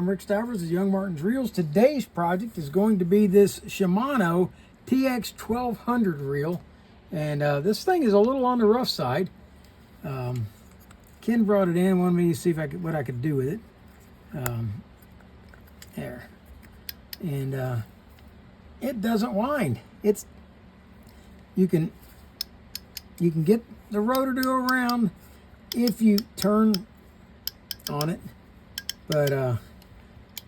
I'm Rick Stivers of YoungMartin'sReels. Today's project is going to be this Shimano TX-1200 reel. And this thing is a little on the rough side. Ken brought it in, wanted me to see if what I could do with it. There. And it doesn't wind. You can get the rotor to go around if you turn on it, but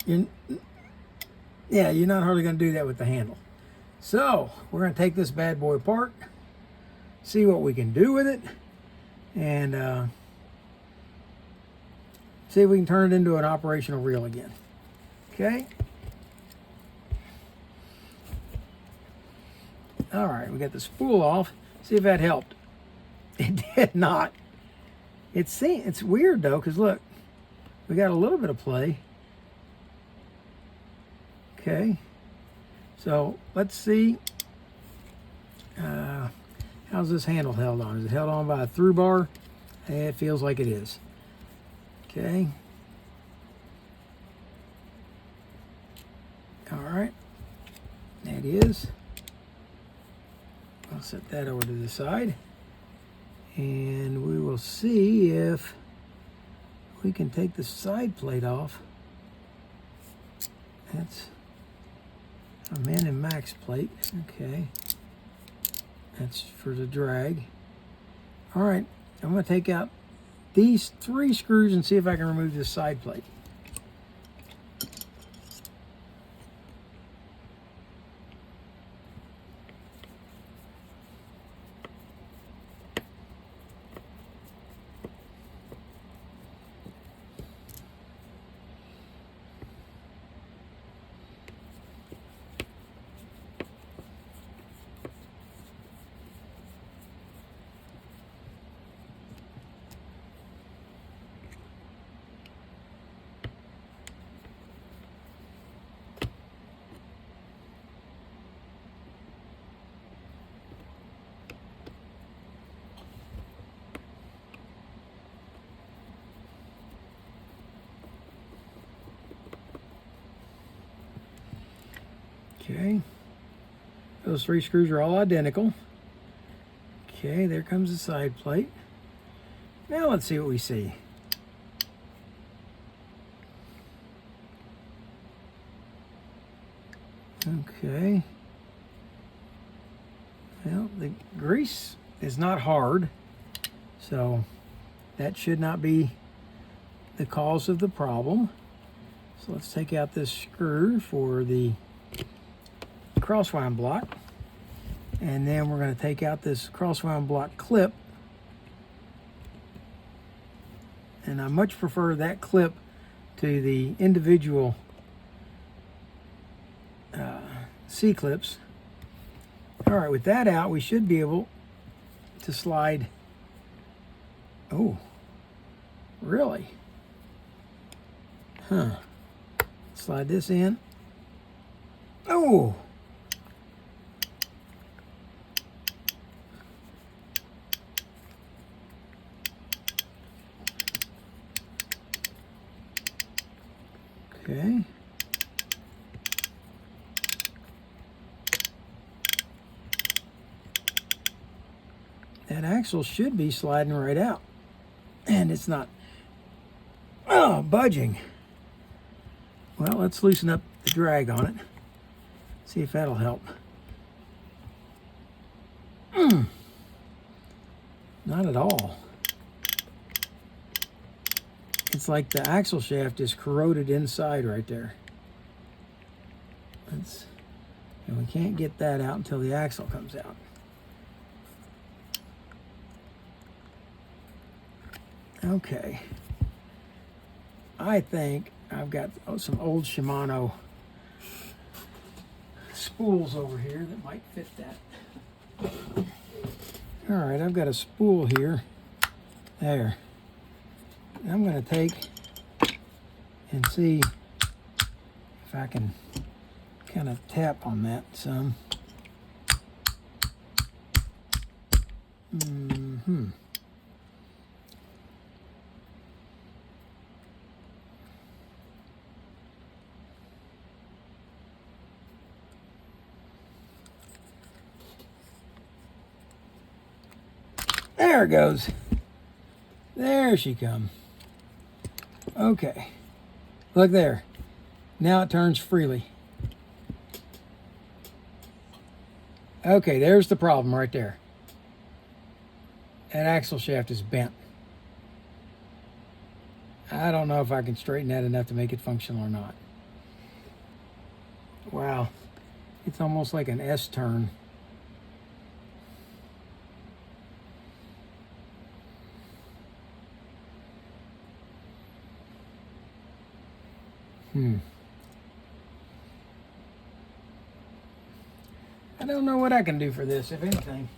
you're not hardly going to do that with the handle. So we're going to take this bad boy apart, see what we can do with it, and see if we can turn it into an operational reel again. Okay. All right, we got the spool off. See if that helped. It did not. It's weird though, because look, we got a little bit of play. Okay, so let's see. How's this handle held on? Is it held on by a through bar? It feels like it is. Okay. All right, that is. I'll set that over to the side, and we will see if we can take the side plate off. That's a min and max plate. Okay, that's for the drag. All right, I'm going to take out these 3 screws and see if I can remove this side plate. Okay, those 3 screws are all identical. Okay, there comes the side plate. Now let's see what we see. Okay. Well, the grease is not hard, so that should not be the cause of the problem. So let's take out this screw for the crosswind block, and then we're going to take out this crosswind block clip, and I much prefer that clip to the individual C-clips. All right, with that out, we should be able to slide. Oh, really? Huh. Slide this in. Oh! Okay. That axle should be sliding right out, and it's not budging. Well, let's loosen up the drag on it. See if that'll help. Not at all. It's like the axle shaft is corroded inside right there. And we can't get that out until the axle comes out. Okay. I think I've got some old Shimano spools over here that might fit that. All right, I've got a spool here. There. I'm going to take and see if I can kind of tap on that some. There it goes. There she comes. Okay. Look there. Now it turns freely. Okay, there's the problem right there. That axle shaft is bent. I don't know if I can straighten that enough to make it functional or not. Wow. It's almost like an S-turn. I don't know what I can do for this, if anything.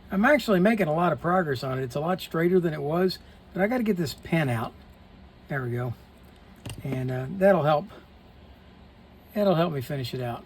I'm actually making a lot of progress on it. It's a lot straighter than it was, but I got to get this pin out. There we go. And that'll help. That'll help me finish it out.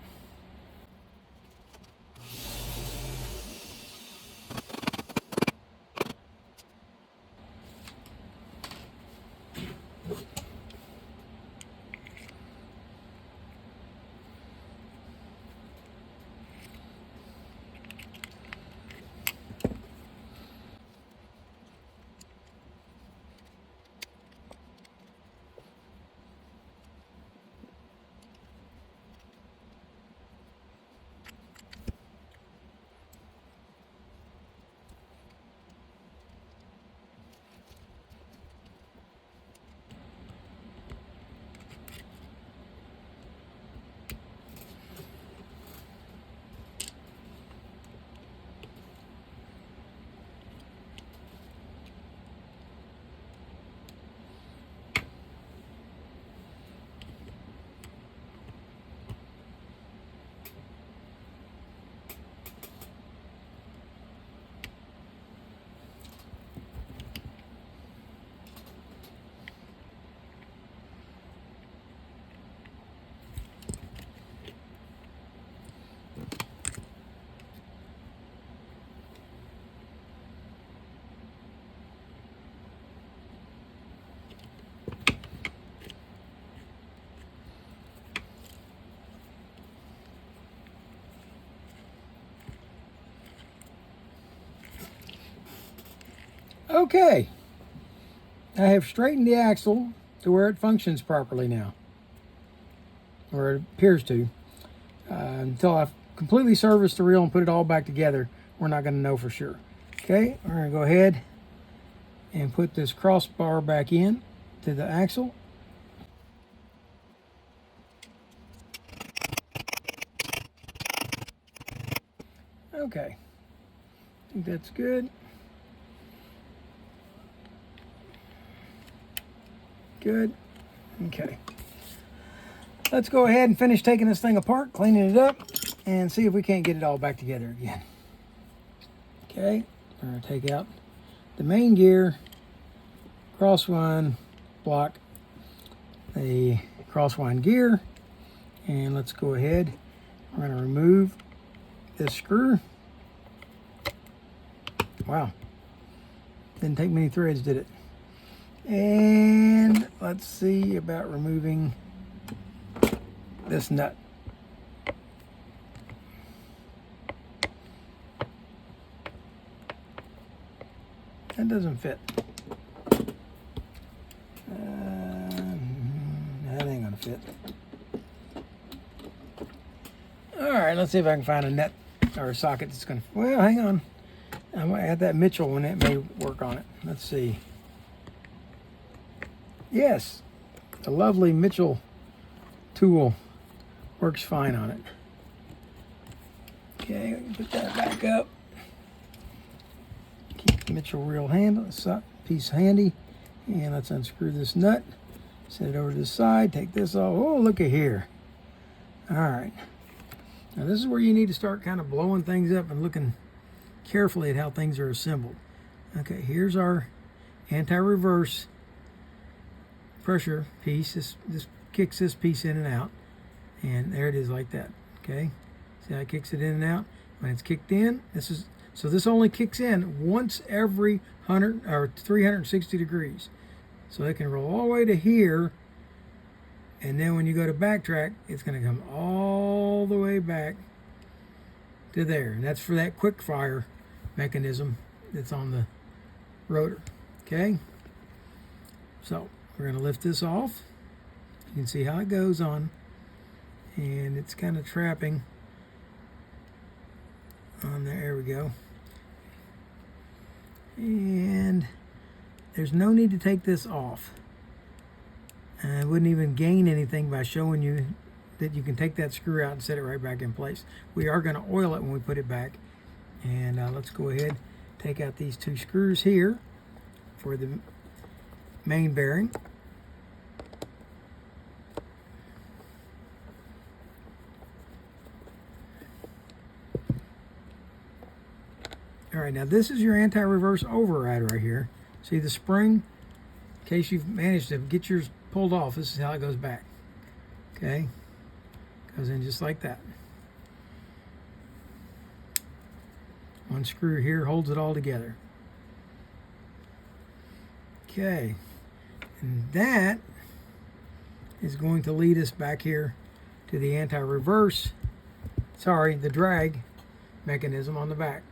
Okay, I have straightened the axle to where it functions properly now, or it appears to. Until I've completely serviced the reel and put it all back together, we're not going to know for sure. Okay, we're going to go ahead and put this crossbar back in to the axle. Okay, I think that's good. Good. Okay. Let's go ahead and finish taking this thing apart, cleaning it up, and see if we can't get it all back together again. Okay. We're going to take out the main gear, crosswind block, the crosswind gear, and let's go ahead. We're going to remove this screw. Wow. Didn't take many threads, did it? And let's see about removing this nut. That doesn't fit. That ain't gonna fit. All right, let's see if I can find a nut or a socket that's gonna, well, hang on. I'm gonna add that Mitchell one, it may work on it. Let's see. Yes, the lovely Mitchell tool works fine on it. Okay, we can put that back up. Keep the Mitchell reel handle, piece handy. And let's unscrew this nut. Set it over to the side, take this off. Oh, look at here. All right. Now this is where you need to start kind of blowing things up and looking carefully at how things are assembled. Okay, here's our anti-reverse pressure piece. This kicks this piece in and out, and there it is like that. Okay, see how it kicks it in and out. When it's kicked in, this only kicks in once every 100 or 360 degrees. So it can roll all the way to here, and then when you go to backtrack, it's going to come all the way back to there. And that's for that quick fire mechanism that's on the rotor. Okay? So we're going to lift this off. You can see how it goes on, and it's kind of trapping on there. There we go. And there's no need to take this off. I wouldn't even gain anything by showing you that you can take that screw out and set it right back in place. We are going to oil it when we put it back. And let's go ahead, take out these two screws here for the main bearing. All right, now this is your anti-reverse override right here. See the spring? In case you've managed to get yours pulled off, this is how it goes back. Okay? Goes in just like that. One screw here holds it all together. Okay. And that is going to lead us back here to the the drag mechanism on the back.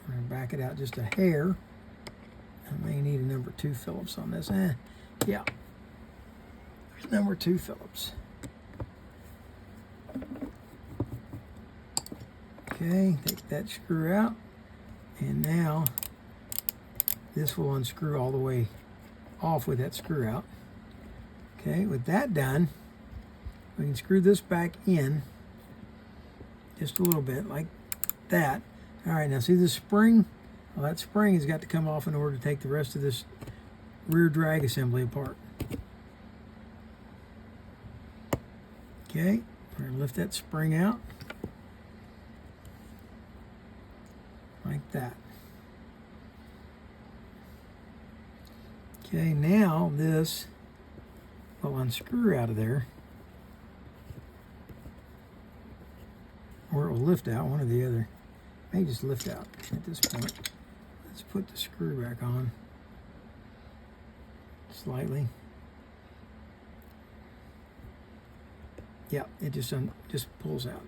I'm going to back it out just a hair. I may need a number 2 Phillips on this. Yeah. There's number 2 Phillips. Okay, take that screw out. And now this will unscrew all the way off with that screw out. Okay, with that done, we can screw this back in just a little bit like that. All right, now see the spring? Well, that spring has got to come off in order to take the rest of this rear drag assembly apart. Okay, we're going to lift that spring out like that. Okay, now this will unscrew out of there, or it will lift out, one or the other. May just lift out at this point. Let's put the screw back on slightly. Yeah, it just pulls out.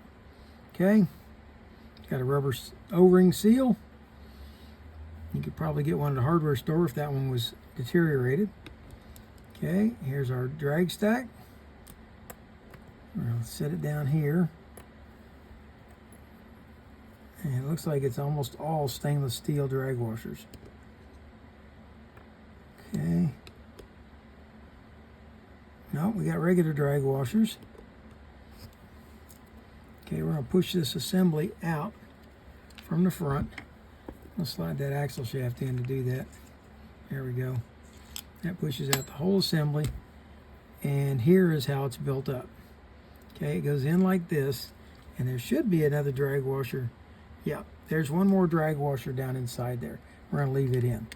Okay, got a rubber O-ring seal. You could probably get one at a hardware store if that one was deteriorated. Okay, here's our drag stack. We'll set it down here. And it looks like it's almost all stainless steel drag washers. Okay. No, we got regular drag washers. Okay, we're going to push this assembly out from the front. I'll slide that axle shaft in to do that. There we go. That pushes out the whole assembly. And here is how it's built up. Okay, it goes in like this. And there should be another drag washer. Yeah, there's one more drag washer down inside there. We're going to leave it in.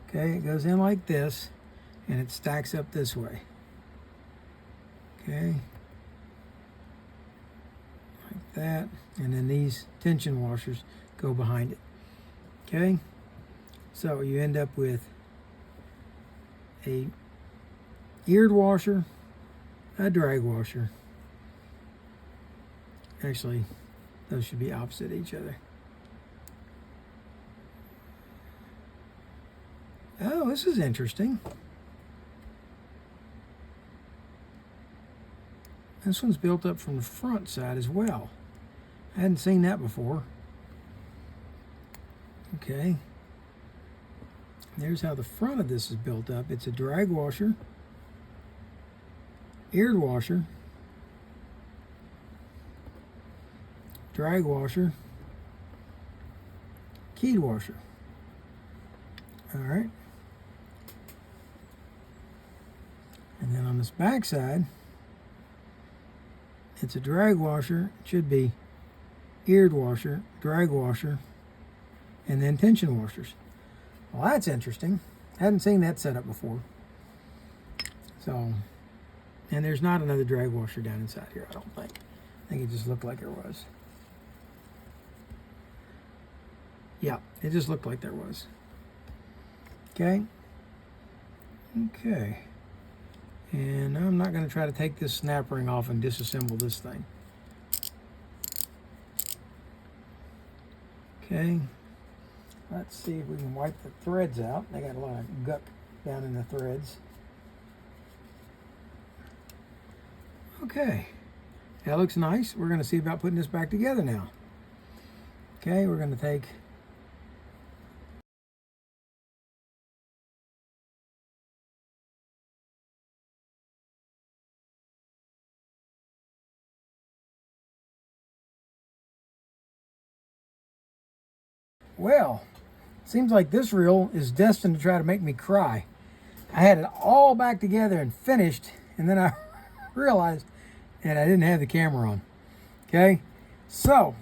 Okay, it goes in like this, and it stacks up this way. Okay, like that. And then these tension washers go behind it. Okay, so you end up with a eared washer, a drag washer. Actually, those should be opposite each other. Oh, this is interesting. This one's built up from the front side as well. I hadn't seen that before. Okay. There's how the front of this is built up. It's a drag washer, eared washer, drag washer, keyed washer. All right. And then on this back side, it's a drag washer. It should be eared washer, drag washer, and then tension washers. Well, that's interesting. I hadn't seen that setup before. So, and there's not another drag washer down inside here, I don't think. I think it just looked like there was. Yeah, it just looked like there was. Okay. Okay. And I'm not going to try to take this snap ring off and disassemble this thing. Okay. Let's see if we can wipe the threads out. They got a lot of guck down in the threads. Okay. That looks nice. We're going to see about putting this back together now. Okay, we're going to take well, seems like this reel is destined to try to make me cry. I had it all back together and finished, and then I realized that I didn't have the camera on. Okay, so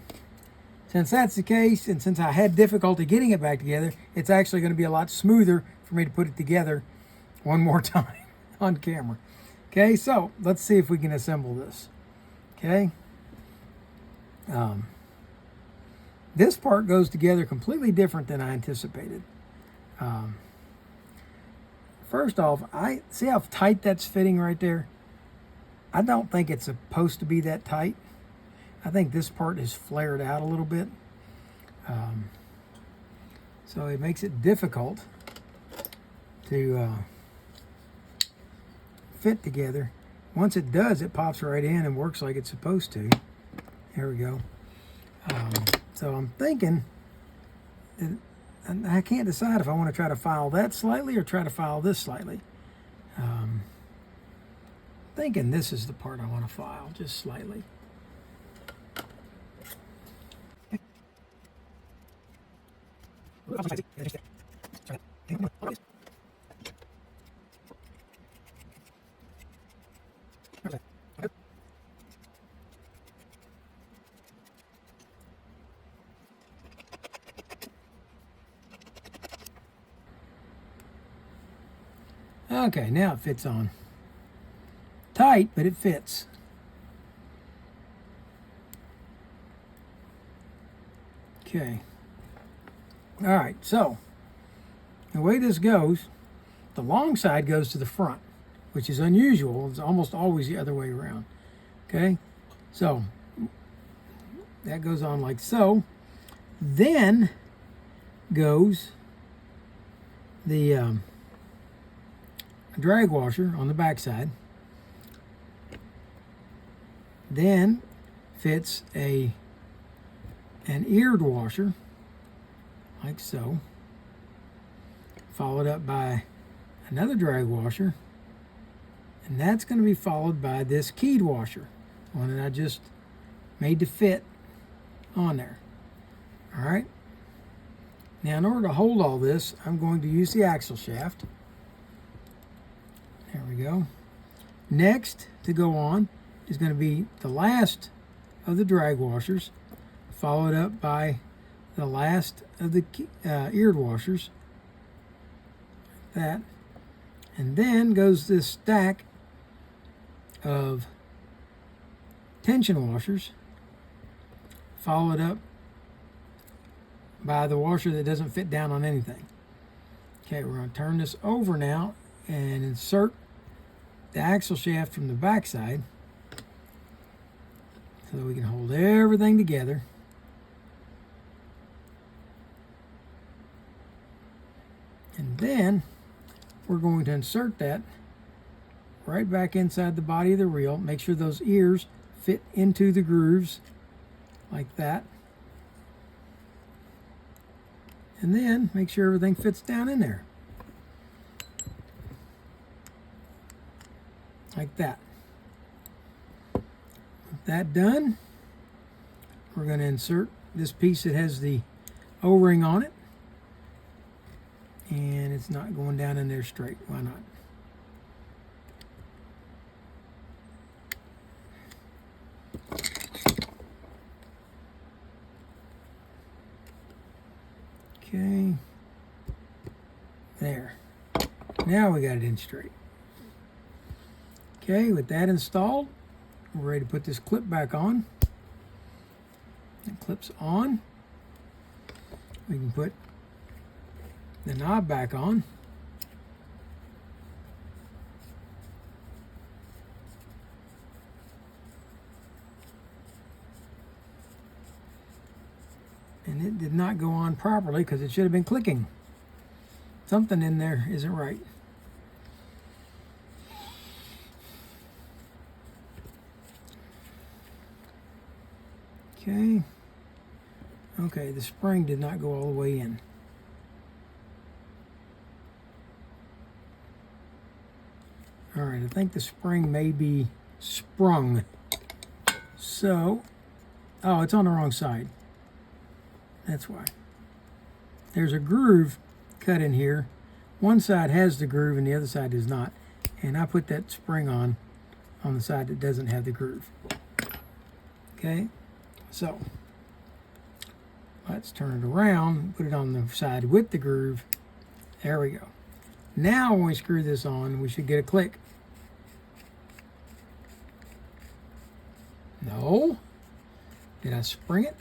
since that's the case, and since I had difficulty getting it back together, it's actually going to be a lot smoother for me to put it together one more time on camera. Okay, so let's see if we can assemble this. Okay. This part goes together completely different than I anticipated. First off, I see how tight that's fitting right there. I don't think it's supposed to be that tight. I think this part is flared out a little bit. So it makes it difficult to fit together. Once it does, it pops right in and works like it's supposed to. There we go. So I'm thinking, and I can't decide if I want to try to file that slightly or try to file this slightly. Thinking this is the part I want to file, just slightly. Okay, now it fits on. Tight, but it fits. Okay. All right, so the way this goes, the long side goes to the front, which is unusual. It's almost always the other way around. Okay, so that goes on like so. Then goes the drag washer on the back side. Then fits an eared washer like so, followed up by another drag washer, and that's going to be followed by this keyed washer, one that I just made to fit on there. All right, now in order to hold all this, I'm going to use the axle shaft. There we go. Next to go on is going to be the last of the drag washers, followed up by the last of the eared washers, like that. And then goes this stack of tension washers, followed up by the washer that doesn't fit down on anything. Okay, we're going to turn this over now and insert the axle shaft from the back side so that we can hold everything together. And then we're going to insert that right back inside the body of the reel. Make sure those ears fit into the grooves like that. And then make sure everything fits down in there. Like that. With that done, we're going to insert this piece that has the O-ring on it. And it's not going down in there straight. Why not? Okay. There. Now we got it in straight. Okay, with that installed, we're ready to put this clip back on. It clips on. We can put the knob back on. And it did not go on properly because it should have been clicking. Something in there isn't right. Okay. Okay, the spring did not go all the way in. All right, I think the spring may be sprung. So, oh, it's on the wrong side. That's why. There's a groove cut in here. One side has the groove and the other side does not. And I put that spring on the side that doesn't have the groove. Okay, so let's turn it around, put it on the side with the groove. There we go. Now when we screw this on, we should get a click. No. Did I spring it?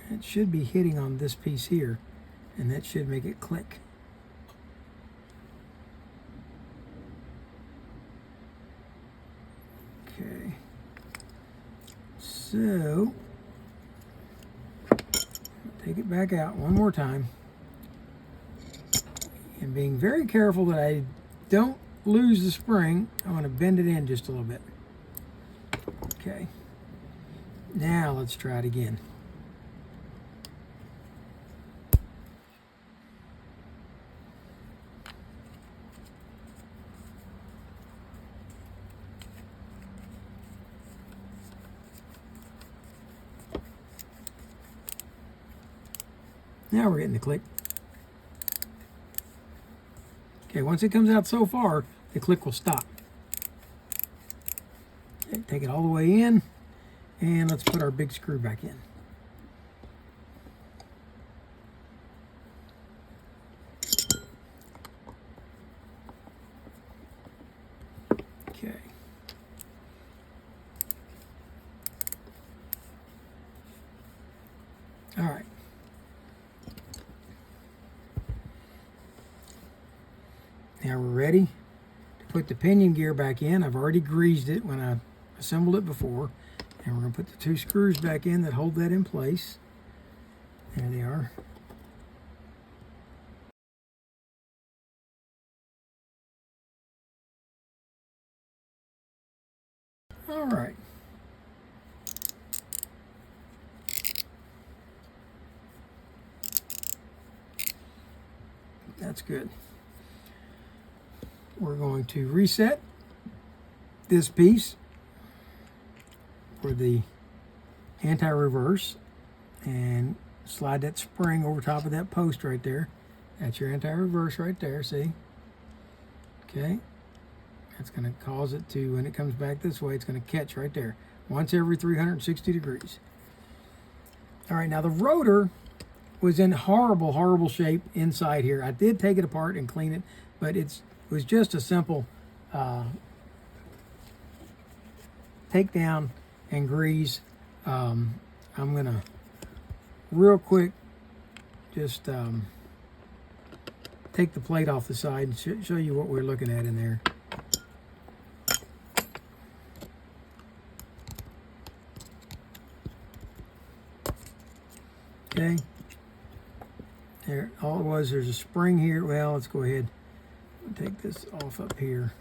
It should be hitting on this piece here, and that should make it click. Okay. So, take it back out one more time. And being very careful that I don't lose the spring, I want to bend it in just a little bit. Okay. Now let's try it again. Now we're getting the click. Okay, once it comes out so far, the click will stop. Okay, take it all the way in, and let's put our big screw back in. Okay. All right. Now we're ready to put the pinion gear back in. I've already greased it when I assembled it before. And we're going to put the two screws back in that hold that in place. There they are. All right. That's good. We're going to reset this piece for the anti-reverse and slide that spring over top of that post right there. That's your anti-reverse right there, see? Okay. That's going to cause it to, when it comes back this way, it's going to catch right there. Once every 360 degrees. All right, now the rotor was in horrible, horrible shape inside here. I did take it apart and clean it, but it was just a simple take down and grease. I'm gonna real quick just take the plate off the side and show you what we're looking at in there. Okay, there, all it was, there's a spring here. Well, let's go ahead and take this off up here.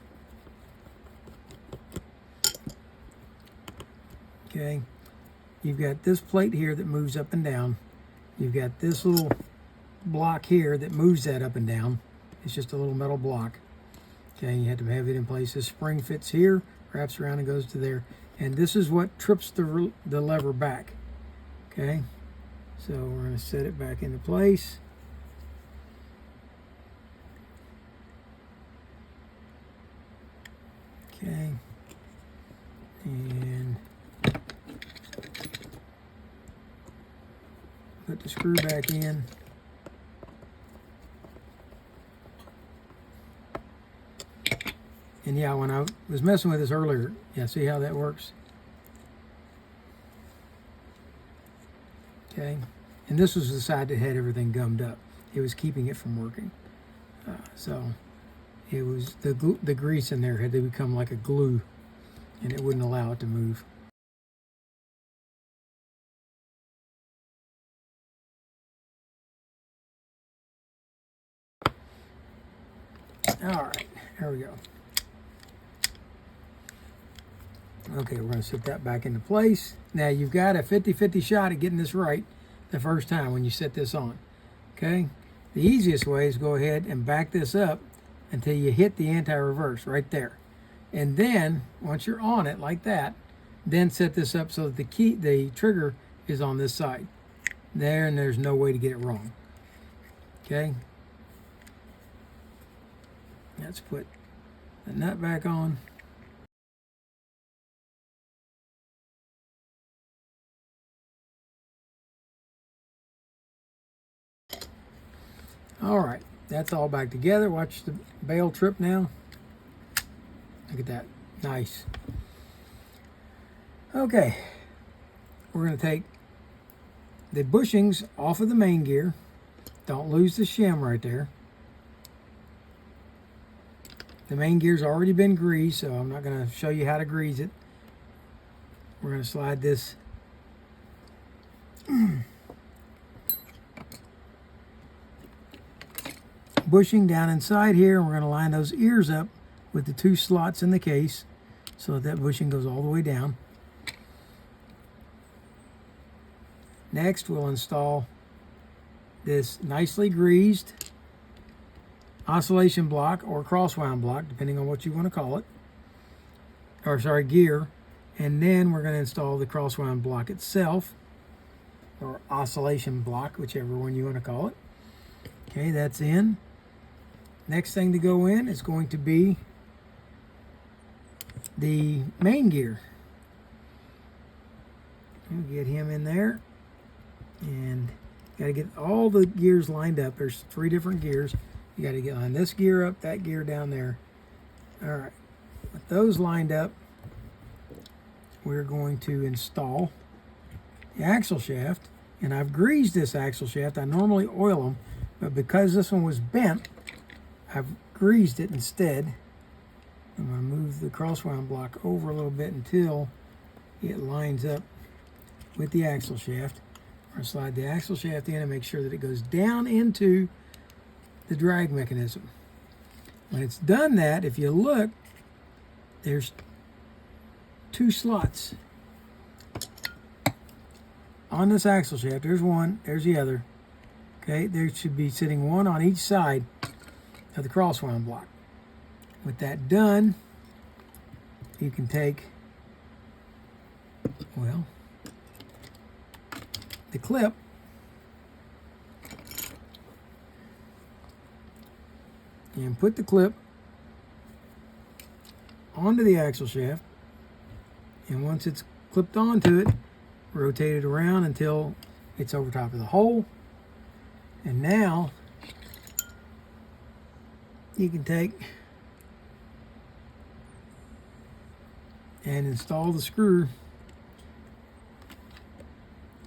Okay, you've got this plate here that moves up and down. You've got this little block here that moves that up and down. It's just a little metal block. Okay, you have to have it in place. This spring fits here, wraps around and goes to there. And this is what trips the lever back. Okay, so we're going to set it back into place. Okay, and put the screw back in. And yeah, when I was messing with this earlier, yeah, see how that works? Okay, and this was the side that had everything gummed up. It was keeping it from working. So it was the grease in there had to become like a glue, and it wouldn't allow it to move. All right, there we go. Okay, we're going to set that back into place. Now you've got a 50-50 shot at getting this right the first time when you set this on. Okay, the easiest way is go ahead and back this up until you hit the anti-reverse right there. And then once you're on it like that, then set this up so that the trigger is on this side. There, and there's no way to get it wrong. Okay. Let's put the nut back on. All right, that's all back together. Watch the bail trip now. Look at that, nice. Okay, we're gonna take the bushings off of the main gear. Don't lose the shim right there. The main gear's already been greased, so I'm not gonna show you how to grease it. We're gonna slide this bushing down inside here, and we're going to line those ears up with the 2 slots in the case so that bushing goes all the way down. Next, we'll install this nicely greased oscillation block or crosswound block, depending on what you want to call it, or sorry, gear. And then we're going to install the crosswound block itself, or oscillation block, whichever one you want to call it. Okay, that's in. Next thing to go in is going to be the main gear. We'll get him in there, and got to get all the gears lined up. There's 3 different gears. You got to get on this gear up, that gear down there. All right, with those lined up, we're going to install the axle shaft, and I've greased this axle shaft. I normally oil them, but because this one was bent, I've greased it instead. I'm going to move the crosswound block over a little bit until it lines up with the axle shaft. I'm going to slide the axle shaft in and make sure that it goes down into the drag mechanism. When it's done that, if you look, there's 2 slots on this axle shaft. There's one, there's the other. Okay, there should be sitting one on each side of the crosswound block. With that done, you can take, well, the clip and put the clip onto the axle shaft, and once it's clipped onto it, rotate it around until it's over top of the hole. And now you can take and install the screw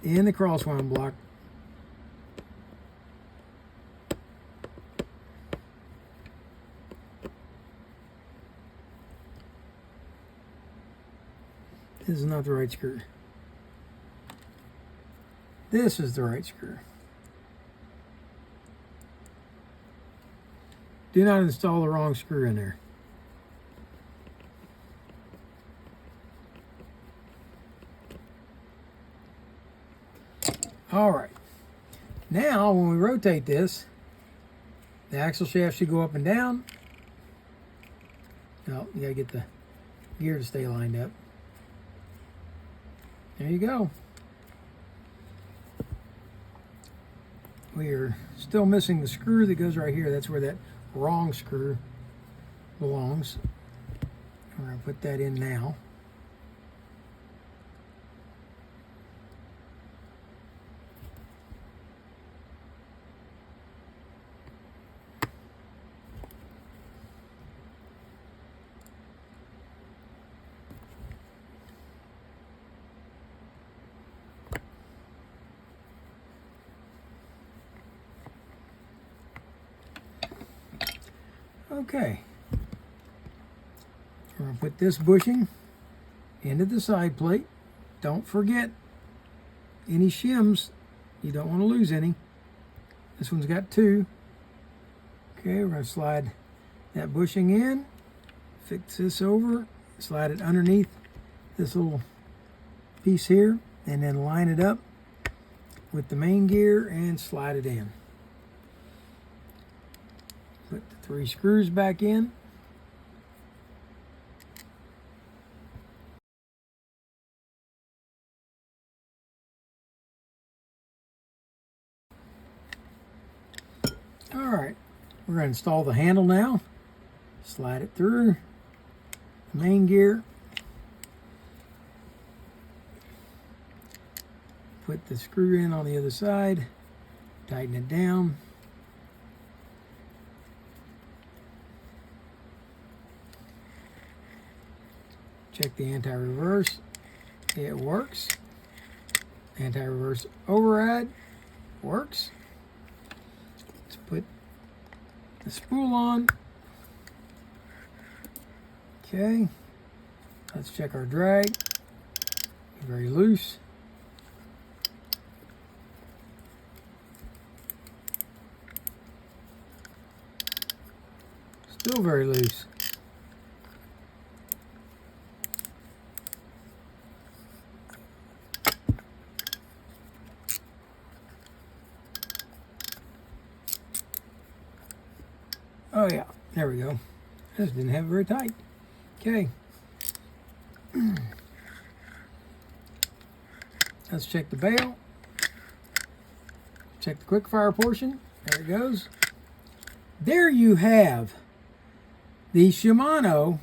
in the crosswound block. This is not the right screw. This is the right screw. Do not install the wrong screw in there. All right. Now, when we rotate this, the axle shaft should go up and down. No, you gotta get the gear to stay lined up. There you go. We are still missing the screw that goes right here. That's where that wrong screw belongs. We're going to put that in now. Okay. We're going to put this bushing into the side plate. Don't forget any shims. You don't want to lose any. This one's got 2. Okay, we're going to slide that bushing in, fix this over, slide it underneath this little piece here, and then line it up with the main gear and slide it in. Put the 3 screws back in. All right, we're going to install the handle now. Slide it through the main gear. Put the screw in on the other side. Tighten it down. Check the anti-reverse. It works. Anti-reverse override works. Let's put the spool on. Okay. Let's check our drag. Very loose. Still very loose. Oh yeah, there we go. I just didn't have it very tight. Okay. Let's check the bail. Check the quick fire portion. There it goes. There you have the Shimano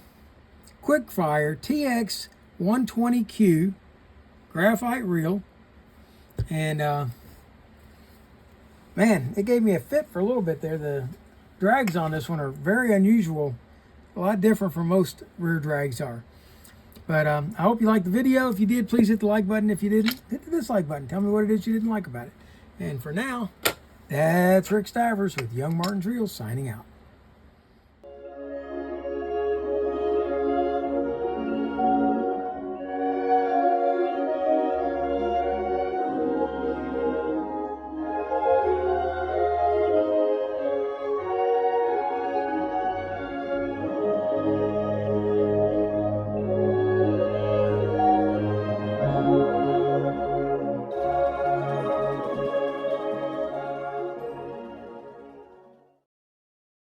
quick fire TX-120Q graphite reel. And man, it gave me a fit for a little bit there. The drags on this one are very unusual, a lot different from most rear drags are. But I hope you liked the video. If you did, please hit the like button. If you didn't, hit the dislike button. Tell me what it is you didn't like about it. And for now, that's Rick Stivers with YoungMartin'sReels signing out.